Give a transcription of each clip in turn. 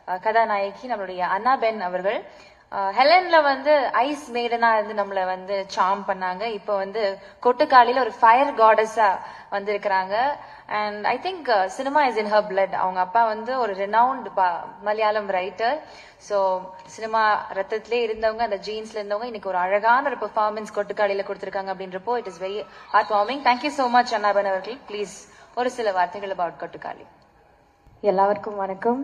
கதாநாயகி நம்மளுடைய அன்னாபென் அவர்கள். ஹெலன்ல வந்து ஐஸ் மேடனா இருந்து நம்மள வந்து சாம் பண்ணாங்க. இப்போ வந்து கொட்டுக்காலில ஒரு ஃபயர் காடஸா வந்திருக்கிறாங்க. And I think cinema is in her blood. அவங்க அப்பா வந்து ஒரு renowned Malayalam writer. So cinema ரத்தத்திலே இருந்தவங்க, அந்த ஜீன்ஸ்ல இருந்தவங்க இன்னைக்கு ஒரு அழகான ஒரு பெர்ஃபார்மன்ஸ் கொட்டுக்காலில கொடுத்திருக்காங்க அப்படின்றப்போ it is very heart warming. Thank you so much Anna Ben அவர்கள். ப்ளீஸ் ஒரு சில வார்த்தைகள் அபவுட் கொட்டுக்காலி. எல்லாருக்கும் வணக்கம்.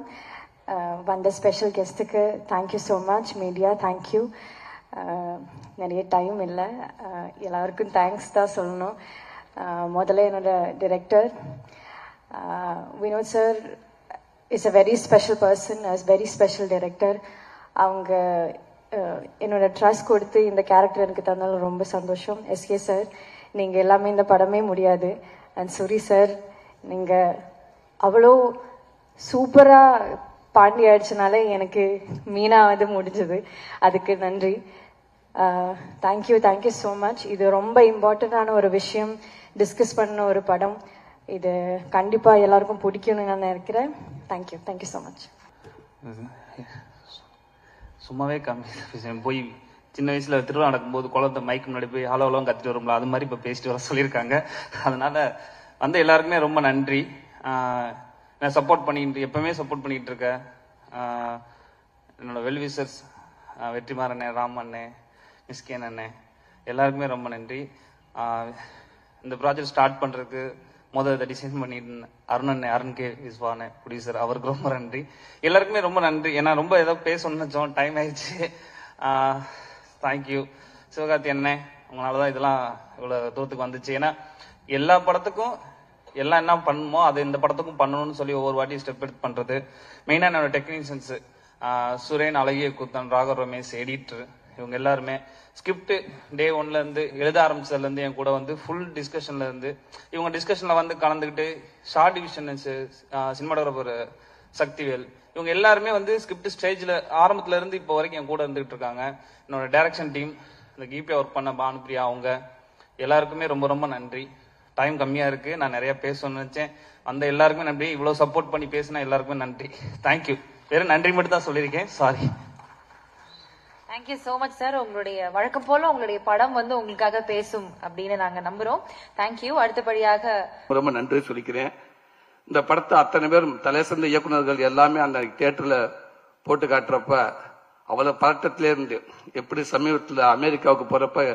வந்த ஸ்பெஷல் கெஸ்ட்டுக்கு thank you so much. Media thank you. நிறைய டைம் இல்லை, எல்லாருக்கும் தேங்க்ஸ் தான் சொல்லணும். முதல்ல என்னோட director Vinoth sir is a very special person, is very special director. அவங்க என்னோட ட்ரஸ்ட் கொடுத்து இந்த கேரக்டர் எனக்கு தந்தாலும் ரொம்ப சந்தோஷம். எஸ்கே சார், நீங்கள் எல்லாமே இந்த படமே முடியாது. அண்ட் சுரி சார், நீங்கள் அவ்வளோ சூப்பராக பாண்டி ஆயிடுச்சுனால எனக்கு மீனா வந்து முடிஞ்சது, அதுக்கு நன்றி. Thank you so much. இது ரொம்ப இம்பார்ட்டண்டான ஒரு விஷயம், டிஸ்கஸ் பண்ண ஒரு படம். இது கண்டிப்பாக எல்லாருக்கும் பிடிக்கும்னு நான் நினைக்கிறேன். Thank you so much. சும்மாவே கம்மி போய் சின்ன வயசுல திருவிழா நடக்கும்போது குழந்தை மைக்கு முன்னாடி போய் ஹலோ ஹலோ கத்திட்டு வரும்ல, அது மாதிரி இப்போ பேசிட்டு வர சொல்லியிருக்காங்க. அதனால வந்து எல்லாருக்குமே ரொம்ப நன்றி. நான் சப்போர்ட் பண்ணிட்டு எப்பவுமே சப்போர்ட் பண்ணிட்டு இருக்கேன். என்னோட வெல்விசர்ஸ் வெற்றிமாறன் அண்ணே, ராம் அண்ணே, மிஸ்கேன் அண்ணே, எல்லாருக்குமே ரொம்ப நன்றி. இந்த ப்ராஜெக்ட் ஸ்டார்ட் பண்றதுக்கு முதல்ல டிசைன் பண்ணிட்டு அருண் கே விஸ்வானே ப்ரொடியூசர், அவருக்கு ரொம்ப நன்றி. எல்லாருக்குமே ரொம்ப நன்றி. ஏன்னா ரொம்ப ஏதோ பேசணும்னு நினைச்சோம், டைம் ஆயிடுச்சு. தேங்க்யூ சிவகார்த்தி அண்ணே, உங்களாலதான் இதெல்லாம் இவ்வளவு தூரத்துக்கு வந்துச்சு. ஏன்னா எல்லா படத்துக்கும் எல்லாம் என்ன பண்ணுமோ அது இந்த படத்துக்கும் பண்ணணும்னு சொல்லி ஒவ்வொரு வாட்டி ஸ்டெப் எடுத்து பண்றது. மெயினா என்னோட டெக்னீஷியன்ஸ் சுரேன், அழகிய கூத்தன், ராகவ் ரமேஷ், எடிட்டர், இவங்க எல்லாருமே ஸ்கிரிப்ட் டே 1ல இருந்து எழுத ஆரம்பிச்சதுல இருந்து என் கூட வந்து ஃபுல் டிஸ்கஷன்ல இருந்து இவங்க டிஸ்கஷன்ல வந்து கலந்துக்கிட்டு, ஷார்ட் டிவிஷன் சினிமாடோகிராஃபர் சக்திவேல், இவங்க எல்லாருமே வந்து ஸ்கிரிப்ட் ஸ்டேஜ்ல ஆரம்பத்துல இருந்து இப்போ வரைக்கும் என் கூட இருந்துகிட்டு இருக்காங்க. என்னோட டைரக்ஷன் டீம், இந்த கீப்பியா ஒர்க் பண்ண பானுப்பிரியா, அவங்க எல்லாருக்குமே ரொம்ப ரொம்ப நன்றி. டைம் கம்மியா இருக்கு, நான் நிறைய பேசணும்னு நினைச்சேன். அந்த எல்லாருக்குமே நன்றி. இவ்வளவு சப்போர்ட் பண்ணி பேசினா எல்லாருக்குமே நன்றி. தேங்க்யூ. வெறும் நன்றி மட்டும் தான் சொல்லியிருக்கேன், sorry. Thank you so much sir. உங்களுடைய வழக்கம் போல உங்களுடைய படம் வந்து உங்களுக்காக பேசும் அப்படின்னு நாங்க நம்புறோம். தேங்க்யூ. அடுத்தபடியாக ரொம்ப நன்றி சொல்லிக்கிறேன். இந்த படத்தை அத்தனை பேரும் தலை சிறந்த இயக்குநர்கள் எல்லாமே அந்த தியேட்டர்ல போட்டு காட்டுறப்ப அவ்வளவு பதட்டத்திலே இருந்து, எப்படி சமீபத்தில் அமெரிக்காவுக்கு போறப்ப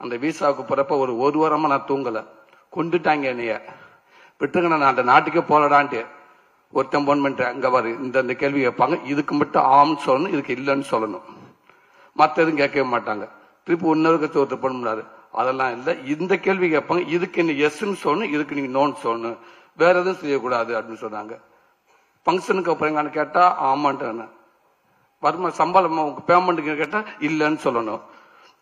அந்த விசாவுக்கு போறப்ப ஒரு வாரமா நான் தூங்கல. கொண்டுட்டாங்க என்னைய, விட்டுருங்க நான் அந்த நாட்டுக்கே போலடான்ட்டு ஒருத்தன் போன் பண்ணிட்டேன். அங்க பாரு இந்த கேள்வி கேட்பாங்க, இதுக்கு மட்டும் ஆம்னு சொல்லணும், இதுக்கு இல்லைன்னு சொல்லணும், மற்ற எதுவும் கேட்கவே மாட்டாங்க. திருப்பி இன்னொருக்கு ஒருத்தர் பண்ணாரு, அதெல்லாம் இல்லை, இந்த கேள்வி கேட்பாங்க, இதுக்கு நீ எஸ்ன்னு சொல்லணும், இதுக்கு நீங்க நோன்னு சொல்லணும், வேற எதுவும் செய்யக்கூடாது அப்படின்னு சொன்னாங்க. ஃபங்க்ஷனுக்கு அப்புறம் கேட்டா ஆமான்ட்டு, வருமா சம்பளம் உங்க பேமெண்ட்டுக்கு கேட்டா இல்லைன்னு சொல்லணும்.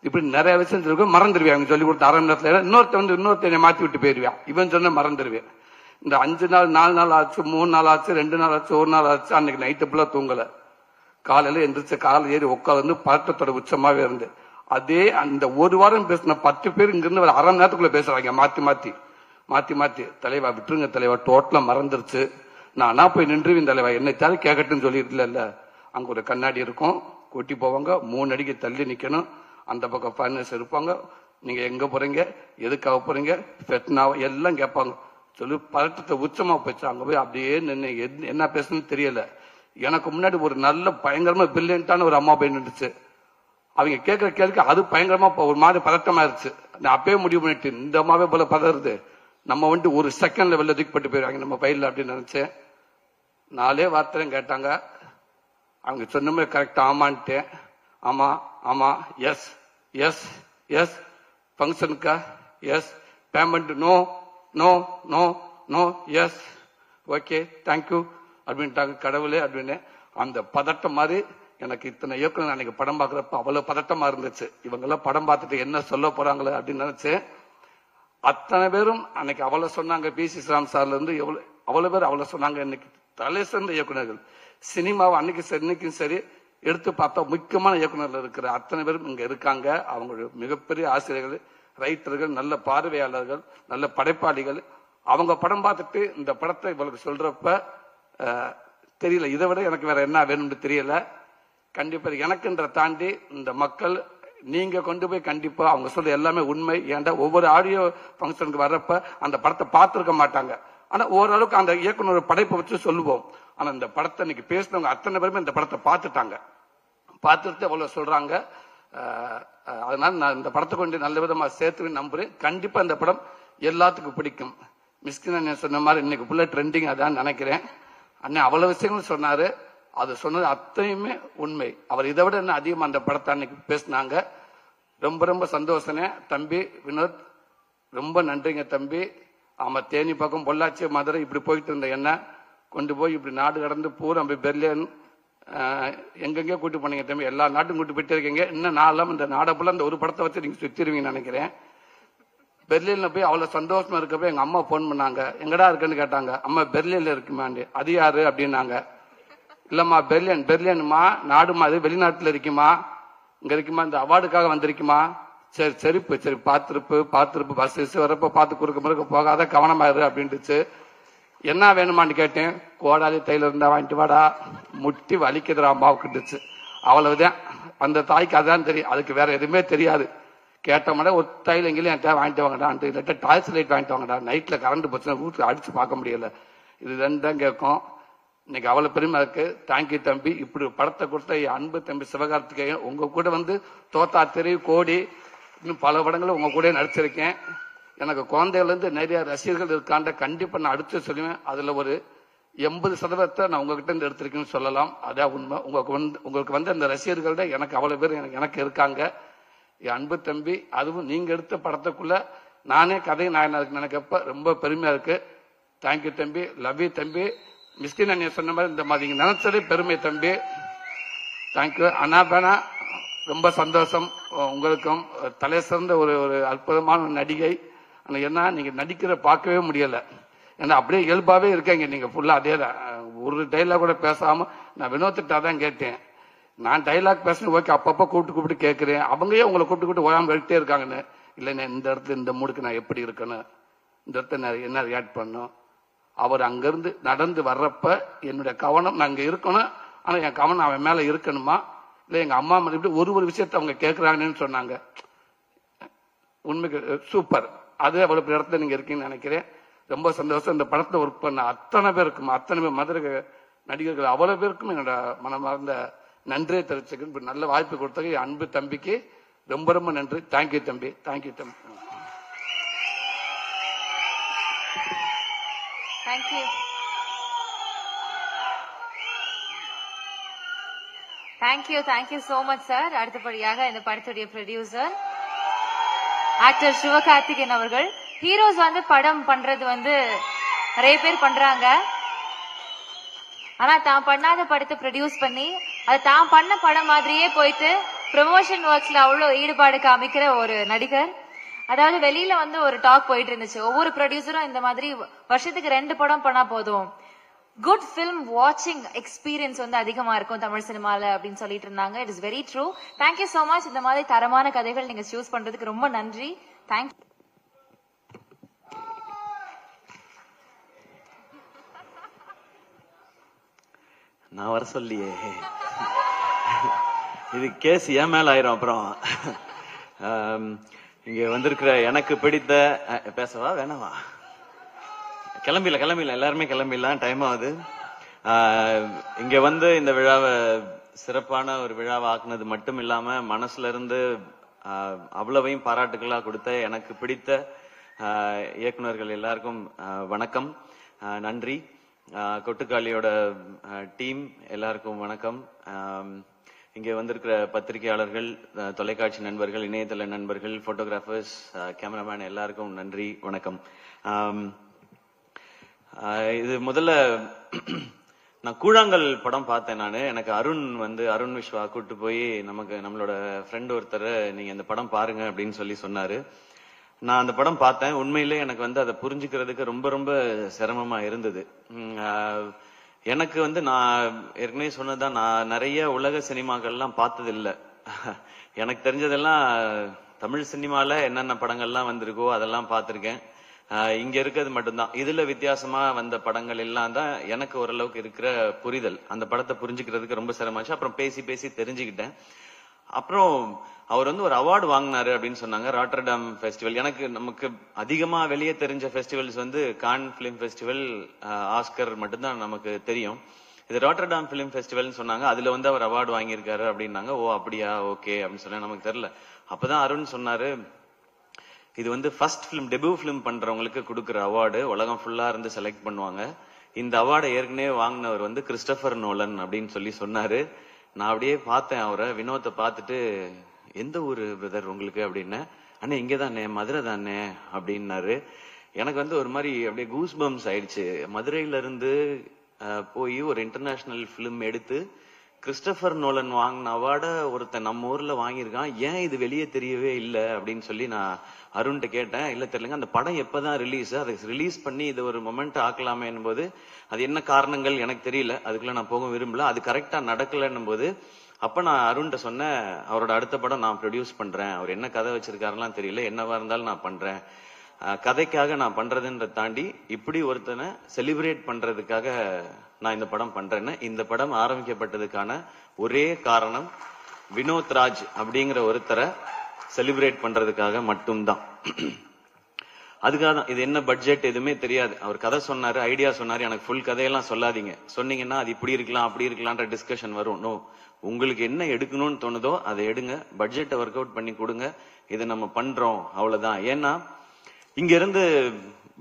இப்படி நிறைய விஷயம் இருக்கு, மறந்துடுவேன். சொல்லி கொடுத்த அரை மணி நேரத்துல இன்னொருத்தனை மாத்தி விட்டு போயிருவேன். இவன் சொன்ன மறந்துடுவேன். இந்த 5 நாள் 4 நாள் ஆச்சு, 3 நாள் ஆச்சு, 2 நாள் ஆச்சு, 1 நாள் ஆச்சு. அன்னைக்கு நைட்டு ஃபுல்லா தூங்கல. காலையில எந்திரிச்சு காலை ஏறி உட்காந்து பதட்டத்தோட உச்சமாவே இருந்து, அதே அந்த ஒரு வாரம் பேசின 10 பேர் இங்க இருந்து ஒரு அரை மணி நேரத்துக்குள்ள பேசுறாங்க, மாத்தி மாத்தி. தலைவா விட்டுருங்க தலைவா, டோட்டலா மறந்துருச்சு, நானா போய் நின்றுவேன் தலைவா, என்னை தவிர கேட்கட்டுன்னு சொல்லிட்டு இல்ல. அங்க ஒரு கண்ணாடி இருக்கும், கொட்டி போவாங்க, 3 அடிக்கு தள்ளி நிக்கணும், அந்த பக்கம் ஃபைனல்ஸ் இருப்பாங்க, நீங்க எங்க போறீங்க, எதுக்காக போறீங்க, ஃபெட்னாவா எல்லாம் கேட்பாங்க. சொல்லி பதட்டத்தை உச்சமா போச்சு. அங்க போய் அப்படியே நின்று என்ன பேசணும்னு தெரியல. எனக்கு முன்னாடி ஒரு நல்ல பயங்கரமா பிரில்லியன்ட்டான ஒரு அம்மா போய் நின்றுச்சு. அவங்க கேட்கிற கேள்விக்கு அது பயங்கரமா ஒரு மாதிரி பதட்டமா இருந்துச்சு. நான் அப்பயே முடிவு பண்ணிட்டு, இந்த அம்மாவே போல பதறது, நம்ம வந்துட்டு ஒரு செகண்ட்ல வெளில தூக்கிப்பட்டு போயிருவாங்க நம்ம பயில அப்படின்னு நினைச்சேன். 4 வார்த்தையும் கேட்டாங்க. அவங்க சொன்ன மாதிரி கரெக்டா ஆமான்ட்டேன். ஆமா ஆமா, எஸ் எஸ் எஸ், ஃபங்க்ஷனுக்கா yes, payment no no no no, yes okay thank you அப்படின்ட்டாங்க. கடவுளே அப்படின்னு அந்த பதட்டம் மாதிரி எனக்கு இத்தனை இயக்குனர் அன்னைக்கு படம் பார்க்கறப்ப அவ்வளவு பதட்டமா இருந்துச்சு. இவங்க எல்லாம் படம் பார்த்துட்டு என்ன சொல்ல போறாங்களே அப்படின்னு நினைச்சேன். அத்தனை பேரும் அன்னைக்கு அவ்வளவு சொன்னாங்க. பி.சி. ராம் சார்ல இருந்து அவ்வளவு பேர் அவ்வளவு சொன்னாங்க. இன்னைக்கு தலை சிறந்த இயக்குநர்கள் சினிமாவை இன்னைக்கும் சரி எடுத்து பார்த்தா முக்கியமான இயக்குநர்கள் இருக்கிற அத்தனை பேரும் இங்க இருக்காங்க. அவங்களுடைய மிகப்பெரிய ஆசிரியர்கள், ரைட்டர்கள், நல்ல பார்வையாளர்கள், நல்ல படைப்பாளிகள். அவங்க படம் பார்த்துட்டு இந்த படத்தை இவங்களுக்கு சொல்றப்ப தெரியல. இதை விட எனக்கு வேற என்ன வேணும்னு தெரியல. கண்டிப்பா எனக்குன்ற தாண்டி இந்த மக்கள் நீங்க கொண்டு போய் கண்டிப்பா அவங்க சொல்ற எல்லாமே உண்மை. ஏன்டா ஒவ்வொரு ஆடியோ ஃபங்க்ஷனுக்கு வர்றப்ப அந்த படத்தை பார்த்திருக்க மாட்டாங்க. ஆனா ஓரளவுக்கு அந்த இயக்குனர் படைப்பை வச்சு சொல்லுவோம். ஆனா இந்த படத்தை இன்னைக்கு பேசினவங்க அத்தனை பேருமே இந்த படத்தை பார்த்துட்டாங்க. பார்த்துட்டு அவ்வளவு சொல்றாங்க. அதனால நான் இந்த படத்தை கொண்டு நல்ல விதமா சேர்த்து நம்புறேன். கண்டிப்பா இந்த படம் எல்லாத்துக்கும் பிடிக்கும். மிஸ்கின் அண்ணன் சொன்ன மாதிரி இன்னைக்கு ஃபுல்லா ட்ரெண்டிங் அதான் நினைக்கிறேன். அண்ணன் அவ்வளவு விஷயங்கள் சொன்னாரு. அது சொன்னது அத்தனையுமே உண்மை. அவர் இதை விட என்ன அதிகமா அந்த படத்தை அன்னைக்கு பேசினாங்க. ரொம்ப ரொம்ப சந்தோஷனே தம்பி வினோத், ரொம்ப நன்றிங்க தம்பி. ஆமா, தேனி பக்கம் பொள்ளாச்சி மதுரை இப்படி போயிட்டு இருந்த என்ன கொண்டு போய் இப்படி நாடு கடந்து பூரா பெர்லின் எங்கெங்கே கூட்டு போனீங்க தம்பி. எல்லா நாட்டும் கூட்டு போயிட்டு இருக்கீங்க. இன்னும் நாளும் இந்த நாடை போல இந்த ஒரு படத்தை வச்சு நீங்க சுத்திருவீங்கன்னு நினைக்கிறேன். பெர்லின்ல போய் அவ்வளவு சந்தோஷமா இருக்கப்ப எங்க அம்மா போன் பண்ணாங்க. எங்கடா இருக்குன்னு கேட்டாங்க. அம்மா பெர்லின்ல இருக்குமாண்டி. அது யாரு அப்படின்னாங்க. இல்லம்மா பெர்லின்மா நாடுமா, அது வெளிநாட்டுல இருக்குமா, இங்க இருக்குமா, இந்த அவார்டுக்காக வந்திருக்குமா. சரி சரி பார்த்திருப்பு பஸ் வரப்ப பார்த்து குறுக்க முறுக்க போகாத கவனமாயிரு அப்படின்ட்டுச்சு. என்ன வேணுமான்னு கேட்டேன். கோடாலி தைல இருந்தா வாங்கிட்டு வாடா, முட்டி வலிக்குதுரா அம்மாவுக்குட்டுச்சு. அவ்வளவுதான். அந்த தாய்க்கு அதான் தெரியும், அதுக்கு வேற எதுவுமே தெரியாது. கேட்ட மாதிரி ஒரு தைல எங்கேயும் என்கிட்ட வாங்கிட்டு வாங்கடா, இல்லாட்ட டாய்ஸ் லைட் வாங்கிட்டு வாங்கடா, நைட்ல கரண்ட் போச்சுன்னா வீட்டுல அடிச்சு பார்க்க முடியல. இது ரெண்டும் கேட்கும். இன்னைக்கு அவ்வளவு பெருமை இருக்கு. தேங்க்யூ தம்பி. இப்படி படத்தை கொடுத்த அன்பு தம்பி சிவகார்த்திகேயன், உங்க கூட வந்து தோத்தா தெரி கோடி இன்னும் பல படங்களும் உங்க கூட நடிச்சிருக்கேன். எனக்கு குழந்தைகள் இருந்து நிறைய ரசிகர்கள் இருக்காண்ட கண்டிப்பா நான் அடுத்து சொல்லுவேன். அதுல ஒரு 80% நான் உங்ககிட்ட இருந்து எடுத்திருக்கேன்னு சொல்லலாம். அதான் உண்மை. உங்களுக்கு வந்து அந்த ரசிகர்கள்ட எனக்கு அவ்வளவு பேர் எனக்கு இருக்காங்க. என் அன்பு தம்பி, அதுவும் நீங்க எடுத்த படத்துக்குள்ள நானே கதை நான் நினைக்கப்ப ரொம்ப பெருமையா இருக்கு. தேங்க்யூ தம்பி. லவ் யூ தம்பி. மிஸ்கின் அண்ணன் சொன்ன மாதிரி இந்த மாதிரி நினைச்சதே பெருமை தம்பி. தேங்க்யூ அண்ணா பேனா. ரொம்ப சந்தோஷம். உங்களுக்கும் தலை சிறந்த ஒரு அற்புதமான நடிகை. ஆனா என்ன நீங்க நடிக்கிற பார்க்கவே முடியல. ஏன்னா அப்படியே இயல்பாவே இருக்கீங்க நீங்க ஃபுல்லா. அதே ஒரு டைலாக் கூட பேசாம நான் வினோத்திட்டா தான் கேட்டேன். நான் டைலாக் பேசணும் ஓகே, அப்பப்ப கூப்பிட்டு கேட்கிறேன். அவங்களே உங்களை கூப்பிட்டு ஓயாம வெயிட்டே இருக்காங்கன்னு. இல்லைன்னா இந்த இடத்துல இந்த மூடுக்கு நான் எப்படி இருக்கணும், இந்த இடத்துல என்ன ரியாக்ட் பண்ணும். அவர் அங்கிருந்து நடந்து வர்றப்ப என்னுடைய கவனம் நான் அங்க இருக்கணும். ஆனா என் கவனம் அவன் மேல இருக்கணுமா, இல்ல எங்க அம்மா மேல இப்படி ஒரு விஷயத்த அவங்க கேட்கிறாங்கன்னு சொன்னாங்க. உண்மைக்கு சூப்பர். அது அவ்வளவு இடத்துல நீங்க இருக்கீங்கன்னு நினைக்கிறேன். ரொம்ப சந்தோஷம். இந்த படத்தை ஒர்க் பண்ண அத்தனை பேருக்கும், அத்தனை பேர் மதுரை நடிகர்கள் அவ்வளவு பேருக்கும் என்னோட மனமார்ந்த நன்றியை தெரிவிச்சுக்க நல்ல வாய்ப்பு கொடுத்தது என் அன்பு தம்பிக்கு ரொம்ப ரொம்ப நன்றி. தேங்க்யூ தம்பி. தேங்க்யூ தம்பி. Thank you so much sir. அடுத்தபடியாக இந்த படத்துடைய ப்ரொடியூசர் ஆக்டர் சிவகார்த்திகேயன் அவர்கள். ஹீரோஸ் வந்து படம் பண்றது வந்து நிறைய பேர் பண்றாங்க. ஆனா தான் பண்ணாத படத்தை ப்ரொடியூஸ் பண்ணி அது தான் பண்ண படம் மாதிரியே போயிட்டு ப்ரமோஷன் ஒர்க்ஸ்ல அவ்வளவு ஈடுபாடு காமிக்கிற ஒரு நடிகர். அதாவது வெளியில வந்து ஒரு டாக் போயிட்டு இருந்துச்சு, ஒவ்வொரு ப்ரொடியூசரும் இந்த மாதிரி வருஷத்துக்கு 2 படம் பண்ணா போதும், குட் ஃபிலிம் வாட்சிங் எக்ஸ்பீரியன்ஸ் வந்து அதிகமா இருக்கும் தமிழ் சினிமால அப்படின்னு சொல்லிட்டு இருந்தாங்க. It is very true. Thank you so much. இந்த மாதிரி தரமான கதைகள் நீங்க சூஸ் பண்றதுக்கு ரொம்ப நன்றி. தேங்க்யூ. நான் வர சொல்லியே இது கேஸ் ஏன் மேல ஆயிரும். அப்புறம் இங்க வந்திருக்கிற எனக்கு பிடித்த பேசவா வேணாவா? கிளம்பில எல்லாருமே கிளம்பிடலாம், டைம் ஆகுது. இங்க வந்து இந்த விழாவை சிறப்பான ஒரு விழாவை ஆக்குனது மட்டும் இல்லாம மனசுல இருந்து அவ்வளவையும் பாராட்டுகளா கொடுத்த எனக்கு பிடித்த இயக்குனர்கள் எல்லாருக்கும் வணக்கம், நன்றி. கொட்டுக்காளியோட டீம் எல்லாருக்கும் வணக்கம். இங்க வந்திருக்கிற பத்திரிகையாளர்கள், தொலைக்காட்சி நண்பர்கள், இணையதள நண்பர்கள், போட்டோகிராஃபர்ஸ், கேமராமேன் எல்லாருக்கும் நன்றி, வணக்கம். இது முதல்ல நான் கூழாங்கல் படம் பார்த்தேன். நான் எனக்கு அருண் விஸ்வா கூட்டு போய் நம்மளோட ஃப்ரெண்ட் ஒருத்தர் நீங்க இந்த படம் பாருங்க அப்படின்னு சொன்னாரு. நான் அந்த படம் பார்த்தேன். உண்மையிலே எனக்கு வந்து அதை புரிஞ்சுக்கிறதுக்கு ரொம்ப ரொம்ப சிரமமா இருந்தது. எனக்கு வந்து நான் ஏற்கனவே சொன்னதான், நான் நிறைய உலக சினிமாக்கள்லாம் பார்த்தது இல்லை. எனக்கு தெரிஞ்சதெல்லாம் தமிழ் சினிமால என்னென்ன படங்கள்லாம் வந்திருக்கோ அதெல்லாம் பார்த்திருக்கேன். இங்க இருக்கிறது மட்டும்தான். இதுல வித்தியாசமா வந்த படங்கள் எல்லாம் தான் எனக்கு ஓரளவுக்கு இருக்கிற புரிதல். அந்த படத்தை புரிஞ்சுக்கிறதுக்கு ரொம்ப சிரமமாச்சு. அப்புறம் பேசி பேசி தெரிஞ்சுக்கிட்டேன். அப்புறம் அவர் வந்து ஒரு அவார்டு வாங்கினாரு அப்படின்னு சொன்னாங்க, ராட்டர்டாம் ஃபெஸ்டிவல். எனக்கு நமக்கு அதிகமா வெளியே தெரிஞ்ச ஃபெஸ்டிவல்ஸ் வந்து கான் பிலிம் ஃபெஸ்டிவல், ஆஸ்கர் மட்டும்தான் நமக்கு தெரியும். இது ராட்டர்டாம் பிலிம் ஃபெஸ்டிவல்னு சொன்னாங்க. அதுல வந்து அவர் அவார்டு வாங்கியிருக்காரு அப்படின்னாங்க. ஓ அப்படியா, ஓகே அப்படின்னு சொன்னா நமக்கு தெரியல. அப்பதான் அருண் சொன்னாரு, இது வந்து ஃபர்ஸ்ட் பிலிம், டெபியூ பிலிம் பண்றவங்களுக்கு கொடுக்குற அவார்டு, உலகம் ஃபுல்லா இருந்து செலக்ட் பண்ணுவாங்க. இந்த அவார்டை ஏற்கனவே வாங்கினவர் வந்து கிறிஸ்டபர் நோலன் அப்படின்னு சொல்லி சொன்னாரு. நான் அப்படியே பார்த்தேன் அவரை, வினோத்தை பார்த்துட்டு, எந்த ஊரு பிரதர் உங்களுக்கு அப்படின்னு. அண்ணே இங்கே தானே, மதுரை தானே அப்படின்னாரு. எனக்கு வந்து ஒரு மாதிரி அப்படியே கூஸ் பம்ஸ் ஆயிடுச்சு. மதுரையில இருந்து போய் ஒரு இன்டர்நேஷனல் பிலிம் எடுத்து கிறிஸ்டபர் நோலன் வாங்கின அவார்டை ஒருத்தன் நம்ம ஊர்ல வாங்கியிருக்கான், ஏன் இது வெளியே தெரியவே இல்லை அப்படின்னு சொல்லி நான் அருண்கிட்ட கேட்டேன். இல்ல தெரியலங்க, அந்த படம் எப்பதான் ரிலீஸ், அதை ரிலீஸ் பண்ணி இது ஒரு மொமெண்ட் ஆக்கலாமே போது அது என்ன காரணங்கள் எனக்கு தெரியல, அதுக்குள்ள நான் போக விரும்பல, அது கரெக்டா நடக்கலன்னும் போது அப்ப நான் அருண்கிட்ட சொன்னேன், அவரோட அடுத்த படம் நான் ப்ரொடியூஸ் பண்றேன், அவர் என்ன கதை வச்சிருக்காருலாம் தெரியல, என்னவா இருந்தாலும் நான் பண்றேன், கதைக்காக நான் பண்றதுன்ற தாண்டி இப்படி ஒருத்தனை செலிப்ரேட் பண்றதுக்காக நான் இந்த படம் பண்றேன்னு. இந்த படம் ஆரம்பிக்கப்பட்டதுக்கான ஒரே காரணம் வினோத் ராஜ் அப்படிங்கிற ஒருத்தரை செலிப்ரேட் பண்றதுக்காக மட்டும்தான். அதுக்காக தான். இது என்ன பட்ஜெட் எதுவுமே தெரியாது. அவர் கதை சொன்னாரு, ஐடியா சொன்னாரு, எனக்கு ஃபுல் கதையெல்லாம் சொல்லாதீங்க, சொன்னீங்கன்னா அது இப்படி இருக்கலாம் அப்படி இருக்கலாம்ன்ற டிஸ்கஷன் வரும். நோ, உங்களுக்கு என்ன எடுக்கணும்னு தோணுதோ அதை எடுங்க, பட்ஜெட்டை ஒர்க் அவுட் பண்ணி கொடுங்க, இதை நம்ம பண்றோம், அவ்வளவுதான். ஏன்னா இங்க இருந்து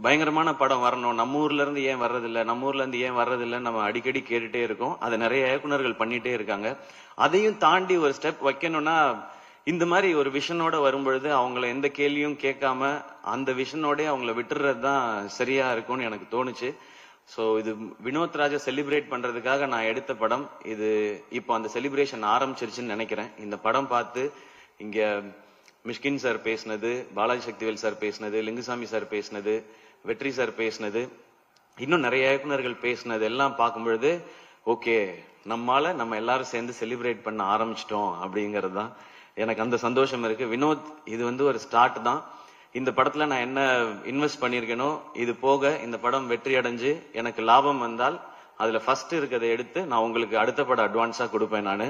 பயங்கரமான படம் வரணும், நம்ம ஊர்ல இருந்து ஏன் வர்றதில்லை, நம்ம ஊர்ல இருந்து ஏன் வர்றதில்லைன்னு நம்ம அடிக்கடி கேட்டுட்டே இருக்கோம். அதை நிறைய இயக்குனர்கள் பண்ணிட்டே இருக்காங்க. அதையும் தாண்டி ஒரு ஸ்டெப் வைக்கணும்னா இந்த மாதிரி ஒரு விஷனோட வரும்பொழுது அவங்கள எந்த கேள்வியும் கேட்காம அந்த விஷனோட அவங்கள விட்டுறது தான் சரியா இருக்கும்னு எனக்கு தோணுச்சு. சோ இது வினோத் ராஜா செலிப்ரேட் பண்றதுக்காக நான் எடுத்த படம் இது. இப்போ அந்த செலிப்ரேஷன் ஆரம்பிச்சிருச்சுன்னு நினைக்கிறேன். இந்த படம் பார்த்து இங்க மிஷ்கின் சார் பேசினது, பாலாஜி சக்திவேல் சார் பேசினது, லிங்குசாமி சார் பேசினது, வெற்றி சார் பேசினது, இன்னும் நிறைய இயக்குனர்கள் பேசினது எல்லாம் பார்க்கும் பொழுது ஓகே, நம்ம எல்லாரும் சேர்ந்து செலிப்ரேட் பண்ண ஆரம்பிச்சிட்டோம் அப்படிங்கிறது தான் எனக்கு அந்த சந்தோஷம் இருக்கு. வினோத், இது வந்து ஒரு ஸ்டார்ட் தான். இந்த படத்துல நான் என்ன இன்வெஸ்ட் பண்ணிருக்கேனோ இது போக இந்த படம் வெற்றி அடைஞ்சு எனக்கு லாபம் வந்தால் அதுல ஃபர்ஸ்ட் இருக்கிறத எடுத்து நான் உங்களுக்கு அடுத்த படம் அட்வான்ஸா கொடுப்பேன். நானு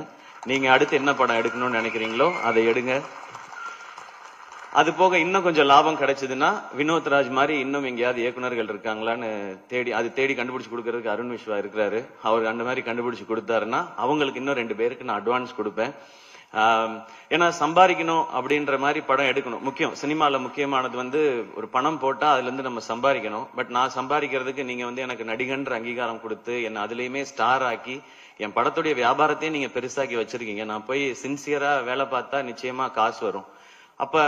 நீங்க அடுத்து என்ன படம் எடுக்கணும்னு நினைக்கிறீங்களோ அதை எடுங்க. அது போக இன்னும் கொஞ்சம் லாபம் கிடைச்சதுன்னா வினோத் ராஜ் மாதிரி இன்னும் எங்கேயாவது இயக்குனர்கள் இருக்காங்களான்னு தேடி கண்டுபிடிச்சு கொடுக்கறதுக்கு அருண் விஸ்வா இருக்கிறாரு. அவர் அந்த மாதிரி கண்டுபிடிச்சு கொடுத்தாருன்னா அவங்களுக்கு இன்னும் 2 பேருக்கு நான் அட்வான்ஸ் கொடுப்பேன். ஏன்னா சம்பாதிக்கணும் அப்படின்ற மாதிரி படம் எடுக்கணும். முக்கியம், சினிமால முக்கியமானது வந்து ஒரு பணம் போட்டா அதுல இருந்து நம்ம சம்பாதிக்கணும். பட் நான் சம்பாதிக்கிறதுக்கு நீங்க வந்து எனக்கு நடிகன்ற அங்கீகாரம் கொடுத்து என்ன அதுலயுமே ஸ்டார் ஆக்கி என் படத்துடைய வியாபாரத்தையும் நீங்க பெருசாக்கி வச்சிருக்கீங்க. நான் போய் சின்சியரா வேலை பார்த்தா நிச்சயமா காசு வரும். அப்ப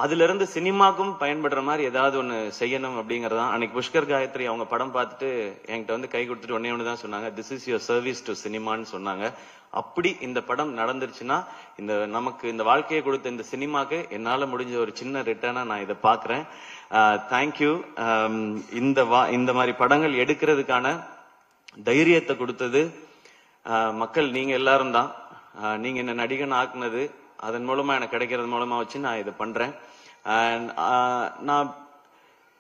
அதுல இருந்து சினிமாக்கும் பயன்படுற மாதிரி ஏதாவது ஒண்ணு செய்யணும் அப்படிங்கறதான். அன்னைக்கு புஷ்கர் காயத்ரி அவங்க படம் பார்த்துட்டு என்கிட்ட வந்து கை கொடுத்துட்டு ஒண்ணு தான் சொன்னாங்க, this is your service to சினிமான்னு சொன்னாங்க. அப்படி இந்த படம் நடந்துருச்சுன்னா நமக்கு இந்த வாழ்க்கையை கொடுத்த இந்த சினிமாக்கு என்னால முடிஞ்ச ஒரு சின்ன ரிட்டர்னா நான் இதை பாக்குறேன். தேங்க்யூ. இந்த மாதிரி படங்கள் எடுக்கிறதுக்கான தைரியத்தை கொடுத்தது மக்கள் நீங்க எல்லாரும் தான். நீங்க என்ன நடிகன் ஆக்குனது, அதன் மூலமா எனக்கு கிடைக்கிறது மூலமா வச்சு நான் இதை பண்றேன். நான்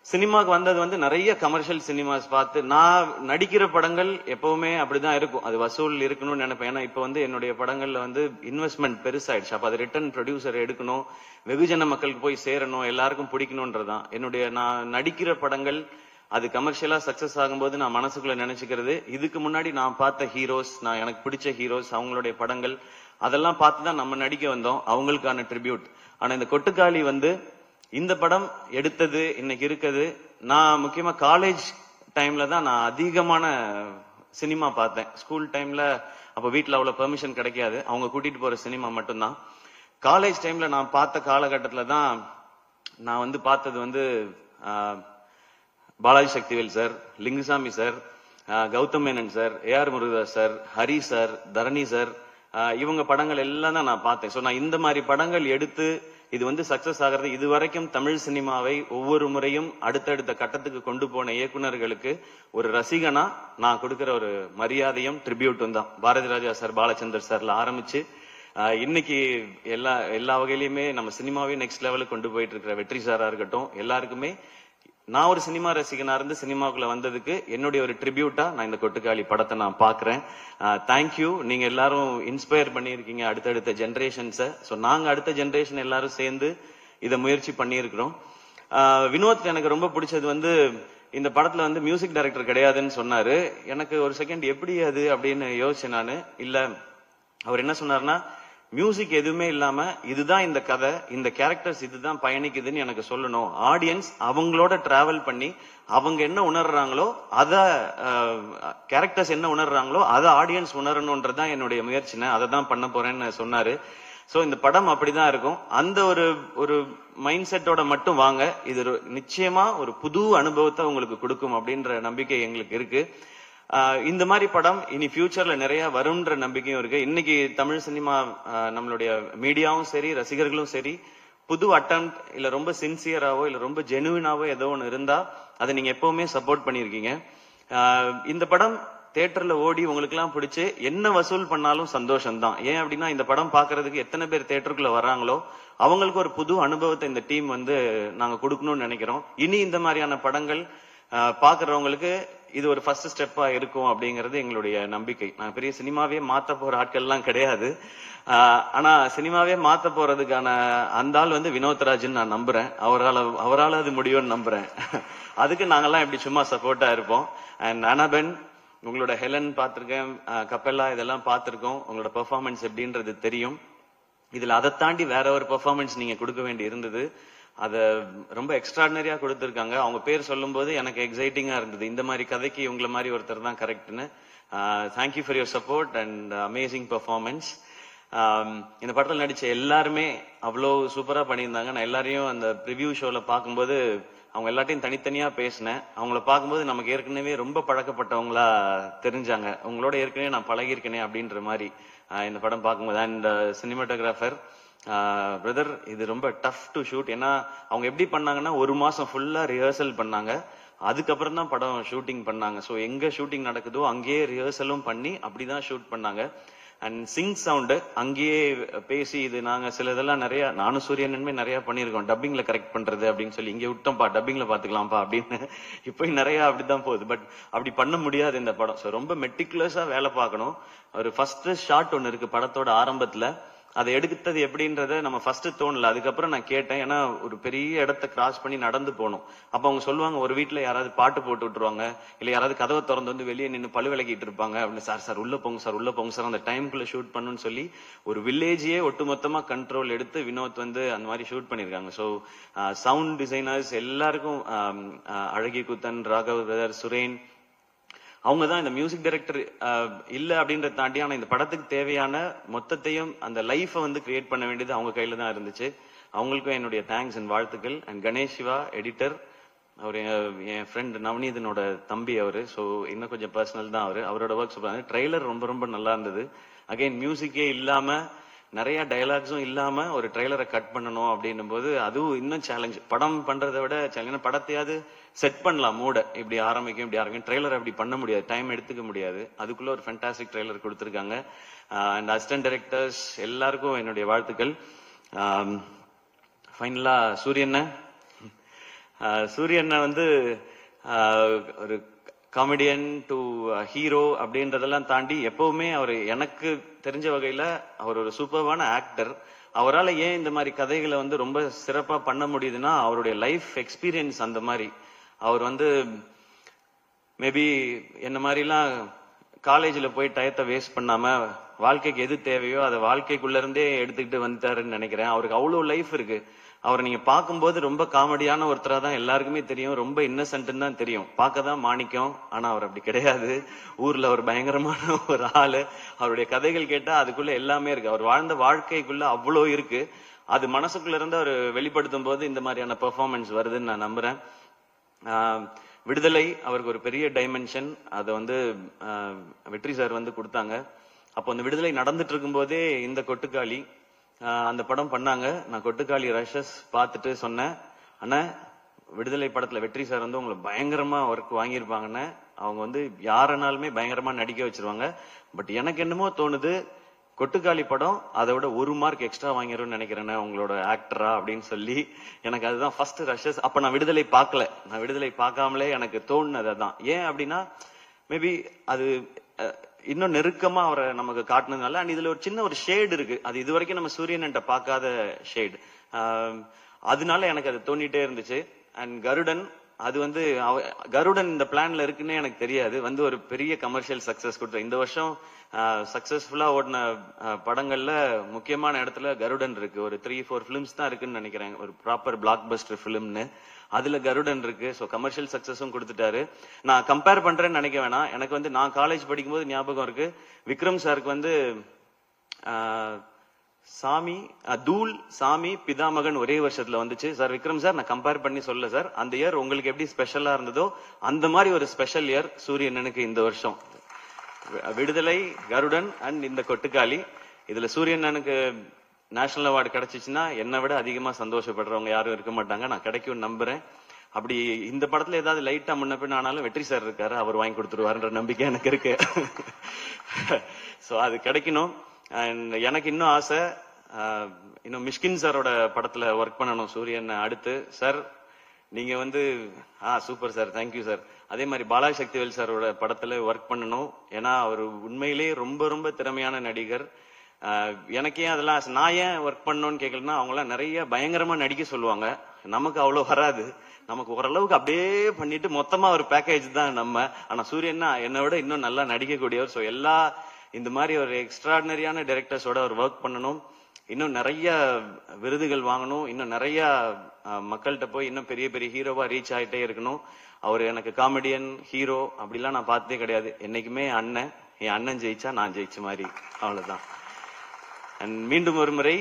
சினிமாக்கு வந்தது வந்து நிறைய கமர்ஷியல் சினிமாஸ் பார்த்து. நான் நடிக்கிற படங்கள் எப்பவுமே அப்படிதான் இருக்கும், அது வசூல் இருக்கணும்னு நினைப்பேன். ஏன்னா இப்ப வந்து என்னுடைய படங்கள்ல வந்து இன்வெஸ்ட்மெண்ட் பெருசாயிடுச்சு. அப்ப அது ரிட்டர்ன் ப்ரொடியூசர் எடுக்கணும், வெகுஜன மக்களுக்கு போய் சேரணும், எல்லாருக்கும் பிடிக்கணும்ன்றதான் என்னுடைய. நான் நடிக்கிற படங்கள் அது கமர்ஷியலா சக்சஸ் ஆகும்போது நான் மனசுக்குள்ள நினைச்சுக்கிறது, இதுக்கு முன்னாடி நான் பார்த்த ஹீரோஸ், நான் எனக்கு பிடிச்ச ஹீரோஸ், அவங்களுடைய படங்கள் அதெல்லாம் பார்த்துதான் நம்ம நடிக்க வந்தோம், அவங்களுக்கான ட்ரிபியூட். ஆனா இந்த கொட்டுக்காளி வந்து இந்த படம் எடுத்தது இன்னைக்கு இருக்குது. நான் முக்கியமா காலேஜ் டைம்ல தான் நான் அதிகமான சினிமா பார்த்தேன். ஸ்கூல் டைம்ல அப்ப வீட்டுல அவ்வளவு பெர்மிஷன் கிடைக்காது, அவங்க கூட்டிட்டு போற சினிமா மட்டும்தான். காலேஜ் டைம்ல நான் பார்த்த காலகட்டத்துல தான் நான் வந்து பார்த்தது வந்து Balaji Sakthivel sir, Lingusamy sir, Gautham Menon sir, AR Murugadoss sir, Hari sir, Dharani sir, இவங்க படங்கள் எல்லாம் தான் நான் பார்த்தேன். சோ நான் இந்த மாதிரி படங்கள் எடுத்து இது வந்து சக்சஸ் ஆகிறது, இது வரைக்கும் தமிழ் சினிமாவை ஒவ்வொரு முறையும் அடுத்தடுத்த கட்டத்துக்கு கொண்டு போன இயக்குனர்களுக்கு ஒரு ரசிகனா நான் கொடுக்கிற ஒரு மரியாதையும் ட்ரிபியூட்டும் தான். பாரதி ராஜா சார், பாலச்சந்தர் சார்ல ஆரம்பிச்சு இன்னைக்கு எல்லா வகையிலுமே நம்ம சினிமாவையும் நெக்ஸ்ட் லெவலுக்கு கொண்டு போயிட்டு இருக்கிற வெற்றி சாரா இருக்கட்டும், எல்லாருக்குமே நான் ஒரு சினிமா ரசிகனா இருந்து சினிமாக்குள்ள வந்ததுக்கு என்னுடைய ஒரு ட்ரிபியூட்டா நான் இந்த கொட்டுக்காளி படத்தை நான் பாக்குறேன். தேங்க்யூ. நீங்க எல்லாரும் இன்ஸ்பயர் பண்ணியிருக்கீங்க அடுத்தடுத்த ஜெனரேஷன்ஸை. ஸோ நாங்க அடுத்த ஜெனரேஷன் எல்லாரும் சேர்ந்து இதை முயற்சி பண்ணியிருக்கிறோம். வினோத் எனக்கு ரொம்ப பிடிச்சது வந்து இந்த படத்துல வந்து மியூசிக் டைரக்டர் கிடையாதுன்னு சொன்னாரு. எனக்கு ஒரு செகண்ட் எப்படி அது அப்படின்னு யோசிச்சேன் நானு. இல்ல, அவர் என்ன சொன்னார்னா, மியூசிக் எதுவுமே இல்லாம இதுதான் இந்த கதை, இந்த கேரக்டர்ஸ் இதுதான் பயணிக்குதுன்னு எனக்கு சொல்லணும். ஆடியன்ஸ் அவங்களோட டிராவல் பண்ணி அவங்க என்ன உணர்றாங்களோ அத கேரக்டர்ஸ் என்ன உணர்றாங்களோ அதை ஆடியன்ஸ் உணரணும்ன்றதுதான் என்னுடைய முயற்சினை, அதை தான் பண்ண போறேன்னு சொன்னாரு. சோ இந்த படம் அப்படிதான் இருக்கும். அந்த ஒரு மைண்ட் செட்டோட மட்டும் வாங்க. இது நிச்சயமா ஒரு புது அனுபவத்தை உங்களுக்கு கொடுக்கும் அப்படின்ற நம்பிக்கை எங்களுக்கு இருக்கு. இந்த மாதிரி படம் இனி ஃபியூச்சர்ல நிறைய வரும்ன்ற நம்பிக்கையும் இருக்கு. இன்னைக்கு தமிழ் சினிமா நம்மளுடைய மீடியாவும் சரி ரசிகர்களும் சரி புது அட்டெம்ப்ட் இல்ல ரொம்ப சின்சியராவோ இல்ல ரொம்ப ஜெனுவினாவோ ஏதோ ஒன்று இருந்தா அதை நீங்க எப்பவுமே சப்போர்ட் பண்ணிருக்கீங்க. இந்த படம் தியேட்டர்ல ஓடி உங்களுக்கு எல்லாம் பிடிச்சு என்ன வசூல் பண்ணாலும் சந்தோஷம் தான். ஏன் அப்படின்னா இந்த படம் பாக்குறதுக்கு எத்தனை பேர் தியேட்டருக்குள்ள வர்றாங்களோ அவங்களுக்கு ஒரு புது அனுபவத்தை இந்த டீம் வந்து நாங்க கொடுக்கணும்னு நினைக்கிறோம். இனி இந்த மாதிரியான படங்கள் பாக்குறவங்களுக்கு இது ஒரு ஃபர்ஸ்ட் ஸ்டெப்பா இருக்கும் அப்படிங்கிறது எங்களுடைய நம்பிக்கை. நான் பெரிய சினிமாவே மாத்த போற ஆட்கள் எல்லாம் கிடையாது. ஆனா சினிமாவே மாத்த போறதுக்கான அந்த ஆள் வந்து வினோத்ராஜன் நான் நம்புறேன். அவரால் அது முடியும்னு நம்புறேன். அதுக்கு நாங்கெல்லாம் இப்படி சும்மா சப்போர்ட்டா இருப்போம். அண்ட் அனாபென், உங்களோட ஹெலன் பார்த்திருக்கேன், கப்பெல்லா இதெல்லாம் பார்த்திருக்கோம். உங்களோட பெர்ஃபார்மன்ஸ் எப்படின்றது தெரியும். இதுல அதை தாண்டி வேற ஒரு பெர்ஃபார்மன்ஸ் நீங்க கொடுக்க வேண்டி இருந்தது. அத ரொம்ப எக்ஸ்ட்ராடினரியா கொடுத்திருக்காங்க. அவங்க பேர் சொல்லும் போது எனக்கு எக்ஸைட்டிங்கா இருந்தது. இந்த மாதிரி கதைக்கு இவங்கள மாதிரி ஒருத்தர் தான் கரெக்ட்னு. Thank you for your support and amazing performance. இந்த படத்தில் நடிச்ச எல்லாருமே அவ்வளோ சூப்பரா பண்ணியிருந்தாங்க. நான் எல்லாரையும் அந்த ப்ரிவியூ ஷோல பார்க்கும்போது அவங்க எல்லாத்தையும் தனித்தனியா பேசினேன். அவங்கள பார்க்கும்போது நமக்கு ஏற்கனவே ரொம்ப பழக்கப்பட்டவங்களா தெரிஞ்சாங்க. உங்களோட ஏற்கனவே நான் பழகிருக்கேனே அப்படின்ற மாதிரி இந்த படம் பார்க்கும்போது. அண்ட் சினிமாட்டோகிராஃபர் பிரதர், இது ரொம்ப டஃப் டு ஷூட். ஏன்னா அவங்க எப்படி பண்ணாங்கன்னா ஒரு மாசம் ஃபுல்லா ரிஹர்சல் பண்ணாங்க. அதுக்கப்புறம் தான் படம் ஷூட்டிங் பண்ணாங்க. ஸோ எங்க ஷூட்டிங் நடக்குதோ அங்கேயே ரிஹர்சலும் பண்ணி அப்படிதான் ஷூட் பண்ணாங்க. அண்ட் சிங் சவுண்டு அங்கேயே பேசி, இது நாங்க சில இதெல்லாம் நிறைய நானும் சூரியனுமே நிறைய பண்ணியிருக்கோம். டப்பிங்ல கரெக்ட் பண்றது அப்படின்னு சொல்லி இங்கே விட்டோம்ப்பா, டப்பிங்ல பாத்துக்கலாம்ப்பா அப்படின்னு. இப்போ நிறைய அப்படிதான் போகுது. பட் அப்படி பண்ண முடியாது இந்த படம். ஸோ ரொம்ப மெட்டிகுலஸா வேலை பார்க்கணும். ஒரு ஃபர்ஸ்ட் ஷாட் ஒன்னு இருக்கு படத்தோட ஆரம்பத்துல. அதை எடுத்தது எப்படின்றத நம்ம ஃபர்ஸ்ட் தோணல. அதுக்கப்புறம் நான் கேட்டேன். ஏன்னா ஒரு பெரிய இடத்த கிராஸ் பண்ணி நடந்து போகணும். அப்ப அவங்க சொல்லுவாங்க, ஒரு வீட்டுல யாராவது பாட்டு போட்டு விட்டுருவாங்க, இல்ல யாராவது கதவை திறந்து வந்து வெளியே நின்று பழு விளக்கிட்டு இருப்பாங்க அப்படின்னு. சார் உள்ள போங்க சார், உள்ள போங்க சார், அந்த டைமுக்குள்ள ஷூட் பண்ணுன்னு சொல்லி ஒரு வில்லேஜையே ஒட்டுமொத்தமா கண்ட்ரோல் எடுத்து வினோத் வந்து அந்த மாதிரி ஷூட் பண்ணிருக்காங்க. ஸோ சவுண்ட் டிசைனர்ஸ் எல்லாருக்கும், அழகி குத்தன், ராகவ் பிரதர், சுரேன், அவங்க தான் இந்த மியூசிக் டைரக்டர் இல்ல அப்படின்றத தாண்டி ஆனா இந்த படத்துக்கு தேவையான மொத்தத்தையும் அந்த லைஃபை வந்து கிரியேட் பண்ண வேண்டியது அவங்க கையில தான் இருந்துச்சு. அவங்களுக்கும் என்னுடைய தேங்க்ஸ் அண்ட் வாழ்த்துக்கள். அண்ட் கணேஷ் சிவா எடிட்டர், அவர் என் ஃப்ரெண்ட் நவநீதனோட தம்பி அவரு. ஸோ இன்னும் கொஞ்சம் பர்சனல் தான் அவரோட ஒர்க் சொல்றாங்க. ட்ரெய்லர் ரொம்ப ரொம்ப நல்லா இருந்தது. அகைன் மியூசிக்கே இல்லாம நிறைய டயலாக்ஸும் இல்லாம ஒரு ட்ரெய்லரை கட் பண்ணணும் அப்படின்னும் போது அதுவும் இன்னும் சேலஞ்ச். படம் பண்றதை விட சேலஞ்ச். படத்தையாவது செட் பண்ணலாம், மூட இப்படி ஆரம்பிக்கும் ட்ரெய்லர் அப்படி பண்ண முடியாது, டைம் எடுத்துக்க முடியாது. அதுக்குள்ள ஒரு ஃபேண்டாஸ்டிக் ட்ரெய்லர் கொடுத்துருக்காங்க. அண்ட் அசிஸ்டன்ட் டைரக்டர்ஸ் எல்லாருக்கும் என்னுடைய வாழ்த்துக்கள். ஃபைனலா சூரியண்ண வந்து ஒரு காமெடியன் டு ஹீரோ அப்படின்றதெல்லாம் தாண்டி எப்பவுமே அவர் எனக்கு தெரிஞ்ச வகையில அவர் ஒரு சூப்பர்வான ஆக்டர். அவரால் ஏன் இந்த மாதிரி கதைகளை வந்து ரொம்ப சிறப்பா பண்ண முடியுதுன்னா அவருடைய லைஃப் எக்ஸ்பீரியன்ஸ் அந்த மாதிரி. அவர் வந்து மேபி என்ன மாதிரிலாம் காலேஜ்ல போய் டயத்தை வேஸ்ட் பண்ணாம வாழ்க்கைக்கு எது தேவையோ அதை வாழ்க்கைக்குள்ள இருந்தே எடுத்துக்கிட்டு வந்துட்டாருன்னு நினைக்கிறேன். அவருக்கு அவ்வளவு லைஃப் இருக்கு. அவர் நீங்க பார்க்கும்போது ரொம்ப காமெடியான ஒருத்தரா தான் எல்லாருக்குமே தெரியும், ரொம்ப இன்னசென்ட்னு தான் தெரியும், பார்க்கதான் மாணிக்கம். ஆனா அவர் அப்படி கிடையாது. ஊர்ல ஒரு பயங்கரமான ஒரு ஆளு. அவருடைய கதைகள் கேட்டா அதுக்குள்ள எல்லாமே இருக்கு. அவர் வாழ்ந்த வாழ்க்கைக்குள்ள அவ்வளோ இருக்கு. அது மனசுக்குள்ள இருந்து அவர் வெளிப்படுத்தும் போது இந்த மாதிரியான பெர்ஃபார்மன்ஸ் வருதுன்னு நான் நம்புறேன். விடுதலை அவருக்கு ஒரு பெரிய டைமென்ஷன். அதை வந்து வெற்றி சார் வந்து கொடுத்தாங்க. அப்போ அந்த விடுதலை நடந்துட்டு இருக்கும் போதே இந்த கொட்டுக்காளி அந்த படம் பண்ணாங்க. நான் கொட்டுக்காளி ரஷஸ் பார்த்துட்டு சொன்னேன், அண்ணா விடுதலை படத்துல வெற்றி சார் வந்து உங்களை பயங்கரமா ஒர்க் வாங்கியிருப்பாங்கன்னு. அவங்க வந்து யாருனாலுமே பயங்கரமா நடிக்க வச்சிருவாங்க. பட் எனக்கு என்னமோ தோணுது, கொட்டுக்காளி படம் அதை விட 1 மார்க் எக்ஸ்ட்ரா வாங்கிரும்னு நினைக்கிறேன் உங்களோட ஆக்டரா அப்படின்னு சொல்லி எனக்கு அதுதான் ஃபர்ஸ்ட் ரஷஸ். அப்ப நான் விடுதலை பார்க்கல, நான் விடுதலை பார்க்காமலே எனக்கு தோணுனது அதான். ஏன் அப்படின்னா மேபி அது இன்னும் நெருக்கமா அவரை நமக்கு காட்டினதுனால, அண்ட் இதுல ஒரு சின்ன ஒரு ஷேடு இருக்கு, அது இது வரைக்கும் நம்ம சூரியன்ட்ட பார்க்காத ஷேடு. அதனால எனக்கு அது தோண்டிட்டே இருந்துச்சு. அண்ட் கருடன், அது வந்து கருடன் இந்த பிளான்ல இருக்குன்னு எனக்கு தெரியாது. வந்து ஒரு பெரிய கமர்ஷியல் சக்சஸ் கொடுத்த இந்த வருஷம் சக்சஸ்ஃபுல்லா ஓடின படங்கள்ல முக்கியமான இடத்துல கருடன் இருக்கு. ஒரு 3-4 பிலிம்ஸ் தான் இருக்குன்னு நினைக்கிறேன், ஒரு ப்ராப்பர் பிளாக் பஸ்டர் பிலிம்னு. அதுல கருடன் இருக்கு. ஸோ கமர்ஷியல் சக்சஸும் கொடுத்துட்டாரு. நான் கம்பேர் பண்றேன்னு நினைக்க வேணாம். எனக்கு வந்து நான் காலேஜ் படிக்கும்போது ஞாபகம் இருக்கு, விக்ரம் சாருக்கு வந்து தூள், சாமி, பிதாமகன் ஒரே வருஷத்துல வந்துச்சு சார். விக்ரம் சார், நான் கம்பேர் பண்ணி சொல்ல சார், அந்த இயர் உங்களுக்கு எப்படி ஸ்பெஷலா இருந்ததோ அந்த மாதிரி ஒரு ஸ்பெஷல் இயர் சூரியனனுக்கு இந்த வருஷம். விடுதலை, கருடன் அண்ட் இந்த கொட்டுக்காளி, இதுல சூரியனனுக்கு நேஷனல் அவார்டு கிடைச்சிச்சுன்னா என்னை விட அதிகமா சந்தோஷப்படுறவங்க யாரும் இருக்க மாட்டாங்க. நான் கிடைக்கும் நம்புறேன். அப்படி இந்த படத்துல ஏதாவது லைட்டா முன்ன பின்ன ஆனாலும் வெற்றி சார் இருக்காரு, அவர் வாங்கி கொடுத்துருவாருன்ற நம்பிக்கை எனக்கு இருக்கு. சோ அது கிடைக்கணும். அண்ட் எனக்கு இன்னும் ஆசை, இன்னும் மிஷ்கின் சாரோட படத்துல ஒர்க் பண்ணணும் சூரியன் அடுத்து. சார் நீங்க வந்து சூப்பர் சார், தேங்க்யூ சார். அதே மாதிரி பாலாஜி சக்திவேல் சாரோட படத்துல ஒர்க் பண்ணணும். ஏன்னா அவர் உண்மையிலேயே ரொம்ப ரொம்ப திறமையான நடிகர். எனக்கே அதெல்லாம் நான் ஏன் ஒர்க் பண்ணணும்னு கேட்கலன்னா, அவங்களாம் நிறைய பயங்கரமா நடிக்க சொல்லுவாங்க, நமக்கு அவ்வளவு வராது. நமக்கு ஓரளவுக்கு அப்படியே பண்ணிட்டு மொத்தமா ஒரு பேக்கேஜ் தான் நம்ம. ஆனா சூரியன்னா என்னை விட இன்னும் நல்லா நடிக்கக்கூடியவர். ஸோ எல்லா இந்த மாதிரி ஒரு எக்ஸ்ட்ராடினரியான டைரக்டர்ஸோட ஒரு ஒர்க் பண்ணணும், இன்னும் நிறைய விருதுகள் வாங்கணும், இன்னும் நிறைய மக்கள்கிட்ட போய் இன்னும் பெரிய பெரிய ஹீரோவா ரீச் ஆகிட்டே இருக்கணும். அவர் எனக்கு காமெடியன், ஹீரோ அப்படிலாம் நான் பார்த்ததே கிடையாது. என்னைக்குமே அண்ணன், என் அண்ணன் ஜெயிச்சா நான் ஜெயிச்ச மாதிரி, அவ்வளவுதான். அண்ட் மீண்டும் ஒரு முறை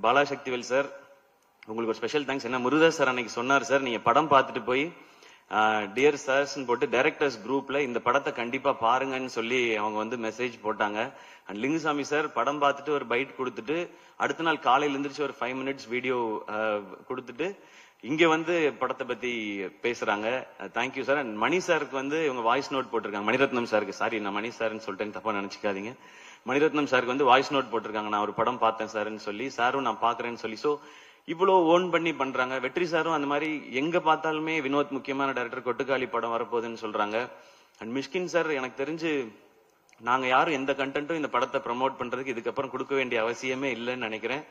பாலாசக்திவேல் சார், உங்களுக்கு ஒரு ஸ்பெஷல் தேங்க்ஸ். என்ன முருகதாஸ் சார் அன்னைக்கு சொன்னார், சார் நீங்க படம் பார்த்துட்டு போய் டியர் சார்ஸ் போட்டு டைரக்டர்ஸ் குரூப்ல இந்த படத்தை கண்டிப்பா பாருங்கன்னு சொல்லி அவங்க வந்து மெசேஜ் போட்டாங்க. அண்ட் லிங்குசாமி சார் படம் பார்த்துட்டு ஒரு பைட் கொடுத்துட்டு அடுத்த நாள் காலையில இருந்துச்சு ஒரு 5 minutes வீடியோ கொடுத்துட்டு இங்க வந்து படத்தை பத்தி பேசுறாங்க. Thank you sir. அண்ட் மணி சாருக்கு வந்து இவங்க வாய்ஸ் நோட் போட்டிருக்காங்க. மணிரத்னம் சாருக்கு, சாரி நான் மணி சார்ன்னு சொல்லிட்டேன்னு தப்பா நினைச்சுக்காதீங்க. மணிரத்னம் சாருக்கு வந்து வாய்ஸ் நோட் போட்டிருக்காங்க, நான் ஒரு படம் பார்த்தேன் சார்ன்னு சொல்லி, சாரும் நான் பாக்குறேன்னு சொல்லி. சோ இவ்வளவு ஓன் பண்ணி பண்றாங்க. வெற்றி சாரும் அந்த மாதிரி எங்க பார்த்தாலுமே வினோத் முக்கியமான டைரக்டர், கொட்டுக்காளி படம் வரப்போகுதுன்னு சொல்றாங்க. அண்ட் மிஷ்கின் சார், எனக்கு தெரிஞ்சு நாங்க யாரும் எந்த கண்டென்ட்டும் இந்த படத்தை ப்ரமோட் பண்றதுக்கு இதுக்கப்புறம் கொடுக்க வேண்டிய அவசியமே இல்லைன்னு நினைக்கிறேன்.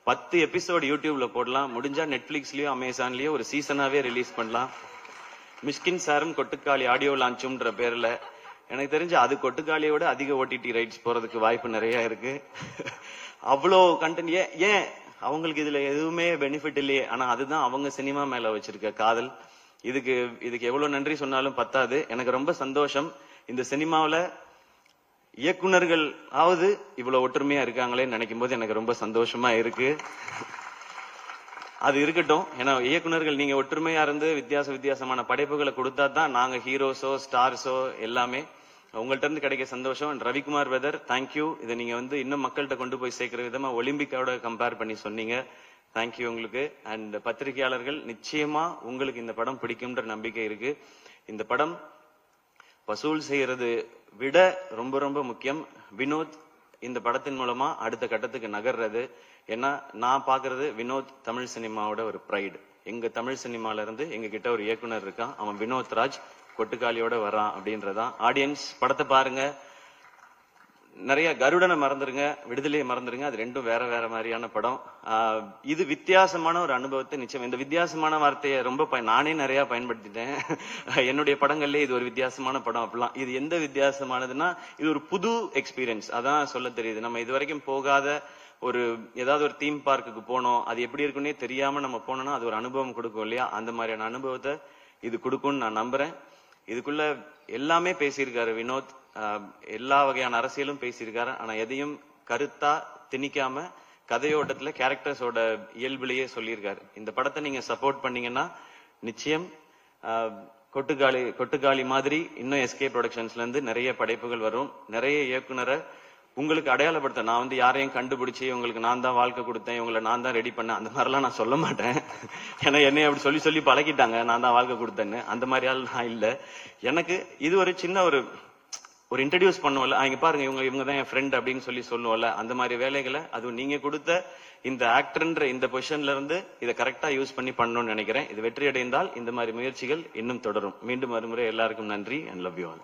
10 எபிசோடு யூடியூப்ல போடலாம், முடிஞ்சா நெட்ஃபிளிக்ஸ்லயோ அமேசான்லயோ ஒரு சீசனாவே ரிலீஸ் பண்ணலாம். மிஷ்கின் சாரும் கொட்டுக்காளி ஆடியோ லான்ச்சுன்ற பேர்ல எனக்கு தெரிஞ்சு அது கொட்டுக்காளியோட அதிக OTT ரைட்ஸ் போறதுக்கு வாய்ப்பு நிறைய இருக்கு. அவ்வளோ கண்டென்ட். ஏன் அவங்களுக்கு இதுல எதுவுமே பெனிஃபிட் இல்லையே, ஆனா அதுதான் அவங்க சினிமா மேல வச்சிருக்க காதல். இதுக்கு எவ்வளவு நன்றி சொன்னாலும் பத்தாது. எனக்கு ரொம்ப சந்தோஷம், இந்த சினிமாவில இயக்குனர்கள் ஆவது இவ்வளவு ஒற்றுமையா இருக்காங்களே நினைக்கும் போது எனக்கு ரொம்ப சந்தோஷமா இருக்கு. அது இருக்கட்டும், ஏன்னா இயக்குனர்கள் நீங்க ஒற்றுமையா இருந்து வித்தியாசமான படைப்புகளை கொடுத்தா தான் நாங்க ஹீரோஸோ ஸ்டார்ஸோ எல்லாமே. உங்கள்ட்ட இருந்து கிடைக்க சந்தோஷம். Ravikumar weather, thank you. இதை நீங்க வந்து இன்னும் மக்கள்கிட்ட கொண்டு போய் சேர்க்கிற விதமா ஒலிம்பிக்கோட கம்பேர் பண்ணி சொன்னீங்க, தேங்க்யூ உங்களுக்கு. அண்ட் பத்திரிகையாளர்கள், நிச்சயமா உங்களுக்கு இந்த படம் பிடிக்கும்ன்ற நம்பிக்கை இருக்கு. இந்த படம் வசூல் செய்யறது விட ரொம்ப ரொம்ப முக்கியம் வினோத் இந்த படத்தின் மூலமா அடுத்த கட்டத்துக்கு நகர்றது. ஏன்னா நான் பாக்குறது வினோத் தமிழ் சினிமாவோட ஒரு பிரைடு. எங்க தமிழ் சினிமால இருந்து எங்க கிட்ட ஒரு இயக்குனர் இருக்கான், அவன் வினோத் ராஜ், கொட்டுக்காளியோட வரான் அப்படின்றதான். ஆடியன்ஸ் படத்தை பாருங்க, நிறைய கருடனை மறந்துருங்க, விடுதலையை மறந்துருங்க, அது ரெண்டும் வேற வேற மாதிரியான படம். இது வித்தியாசமான ஒரு அனுபவத்தை நிச்சயம். இந்த வித்தியாசமான வார்த்தையை ரொம்ப நானே நிறைய பயன்படுத்திட்டேன் என்னுடைய படங்கள்ல. இது ஒரு வித்தியாசமான படம் அப்படிலாம். இது எந்த வித்தியாசமானதுன்னா இது ஒரு புது எக்ஸ்பீரியன்ஸ், அதான் சொல்ல தெரியுது. நம்ம இது வரைக்கும் போகாத ஒரு ஏதாவது ஒரு தீம் பார்க்குக்கு போனோம், அது எப்படி இருக்குன்னே தெரியாம நம்ம போனோம்னா அது ஒரு அனுபவம் கொடுக்கும் இல்லையா, அந்த மாதிரியான அனுபவத்தை இது கொடுக்கும்னு நான் நம்புறேன். இதுக்குள்ள எல்லாமே பேசியிருக்காரு வினோத், எல்லா வகையான அரசியலும் பேசியிருக்காரு. ஆனா எதையும் கருத்தா திணிக்காம கதையோட்டத்துல கேரக்டர்ஸோட இயல்புலயே சொல்லியிருக்காரு. இந்த படத்தை நீங்க சப்போர்ட் பண்ணீங்கன்னா நிச்சயம் கொட்டுக்காளி மாதிரி இன்னும் SK ப்ரொடக்ஷன்ஸ்ல இருந்து நிறைய படைப்புகள் வரும். நிறைய இயக்குனரை உங்களுக்கு அடையாளப்படுத்த, நான் வந்து யாரையும் கண்டுபிடிச்சு உங்களுக்கு நான் தான் வாழ்க்கை கொடுத்தேன், இவங்களை நான் தான் ரெடி பண்ணேன், அந்த மாதிரிலாம் நான் சொல்ல மாட்டேன். ஏன்னா என்னை அப்படி சொல்லி சொல்லி பழகிட்டாங்க, நான் தான் வாழ்க்கை கொடுத்தேன்னு. அந்த மாதிரி ஆள் நான் இல்லை. எனக்கு இது ஒரு சின்ன ஒரு இன்ட்ரடியூஸ் பண்ணுவோம்ல, இங்க பாருங்க இவங்க தான் என் ஃப்ரெண்ட் அப்படின்னு சொல்லி சொல்லுவோம்ல, அந்த மாதிரி வேலைகளை அதுவும் நீங்க கொடுத்த இந்த ஆக்டர்ன்ற இந்த பொசிஷன்ல இருந்து இதை கரெக்டா யூஸ் பண்ணி பண்ணணும்னு நினைக்கிறேன். இது வெற்றி அடைந்தால் இந்த மாதிரி முயற்சிகள் இன்னும் தொடரும். மீண்டும் மறுமுறை எல்லாருக்கும் நன்றி அண்ட் லவ் யூ ஆல்.